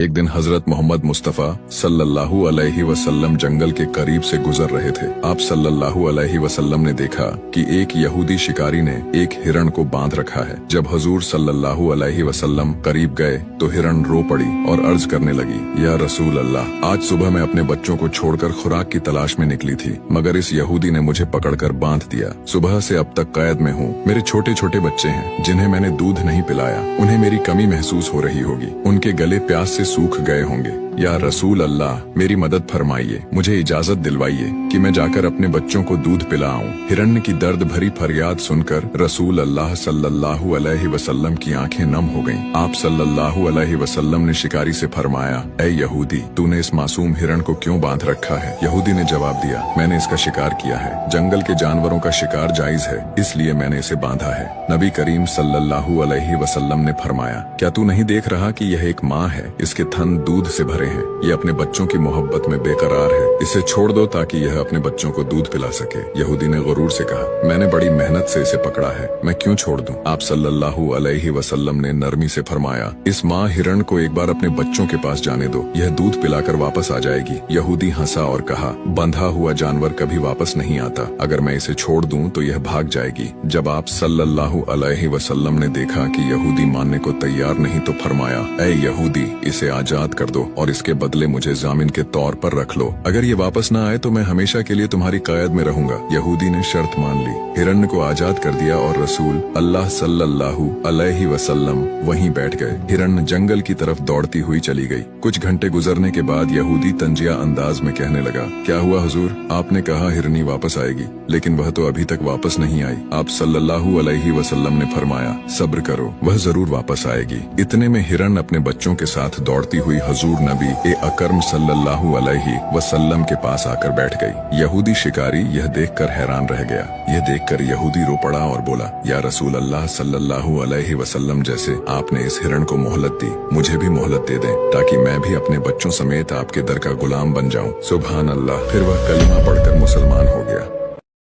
एक दिन हजरत मोहम्मद मुस्तफ़ा सल्लल्लाहु अलैहि वसल्लम जंगल के करीब से गुजर रहे थे। आप सल्लल्लाहु अलैहि वसल्लम ने देखा कि एक यहूदी शिकारी ने एक हिरण को बांध रखा है। जब हुजूर सल्लल्लाहु अलैहि वसल्लम करीब गए तो हिरण रो पड़ी और अर्ज करने लगी, या रसूल अल्लाह, आज सुबह मैं अपने बच्चों को छोड़कर खुराक की तलाश में निकली थी, मगर इस यहूदी ने मुझे पकड़कर बांध दिया। सुबह से अब तक कैद में हूँ। मेरे छोटे छोटे बच्चे हैं जिन्हें मैंने दूध नहीं पिलाया। उन्हें मेरी कमी महसूस हो रही होगी। उनके गले प्यास से सूख गए होंगे। या रसूल अल्लाह, मेरी मदद फरमाइए, मुझे इजाजत दिलवाइए कि मैं जाकर अपने बच्चों को दूध पिलाऊं। हिरण्य की दर्द भरी फरियाद सुनकर रसूल अल्लाह सल्लल्लाहु अलैहि वसल्लम की आंखें नम हो गईं। आप सल्लल्लाहु अलैहि वसल्लम ने शिकारी से फरमाया, ऐ यहूदी, तूने इस मासूम हिरण को क्यों बांध रखा है? यहूदी ने जवाब दिया, मैंने इसका शिकार किया है। जंगल के जानवरों का शिकार जायज है, इसलिए मैंने इसे बांधा है। नबी करीम सल्लल्लाहु अलैहि वसल्लम ने फरमाया, क्या तू नहीं देख रहा कि यह एक माँ है? इसके थन दूध से भरे हैं। ये अपने बच्चों की मोहब्बत में बेकरार है। इसे छोड़ दो ताकि यह अपने बच्चों को दूध पिला सके। यहूदी ने गुरूर से कहा, मैंने बड़ी मेहनत से इसे पकड़ा है, मैं क्यों छोड़ दूं? आप सल्लल्लाहु अलैहि वसल्लम ने नरमी से फरमाया, इस माँ हिरण को एक बार अपने बच्चों के पास जाने दो, यह दूध पिलाकर वापस आ जाएगी। यहूदी हंसा और कहा, बंधा हुआ जानवर कभी वापस नहीं आता। अगर मैं इसे छोड़ दूं तो यह भाग जाएगी। जब आप सल्लल्लाहु अलैहि वसल्लम ने देखा कि यहूदी मानने को तैयार नहीं तो फरमाया, ऐ यहूदी, इसे आजाद कर दो और इसके बदले मुझे जामिन के तौर पर रख लो। अगर ये वापस ना आए तो मैं हमेशा के लिए तुम्हारी कैद में रहूंगा। यहूदी ने शर्त मान ली। हिरण्य को आजाद कर दिया और रसूल अल्लाह सल्लल्लाहु अलैहि वसल्लम वहीं बैठ गए। हिरण्य जंगल की तरफ दौड़ती हुई चली गई। कुछ घंटे गुजरने के बाद यहूदी तंजिया अंदाज में कहने लगा, क्या हुआ हुजूर? आपने कहा हिरनी वापस आएगी, लेकिन वह तो अभी तक वापस नहीं आई। आप सल्लल्लाहु अलैहि वसल्लम ने फरमाया, सब्र करो, वह जरूर वापस आएगी। इतने में हिरण्य अपने बच्चों के साथ दौड़ती हुई हुजूर नबी अकरम सल्लल्लाहु अलैहि वसल्लम के पास आकर बैठ गई। यहूदी शिकारी यह देखकर हैरान रह गया। यह देखकर यहूदी रो पड़ा और बोला, या रसूल अल्लाह सल्लल्लाहु अलैहि वसल्लम, जैसे आपने इस हिरण को मोहलत दी, मुझे भी मोहलत दे दें ताकि मैं भी अपने बच्चों समेत आपके दर का गुलाम बन जाऊं। सुभान अल्लाह। फिर वह कलिमा पढ़कर मुसलमान हो गया।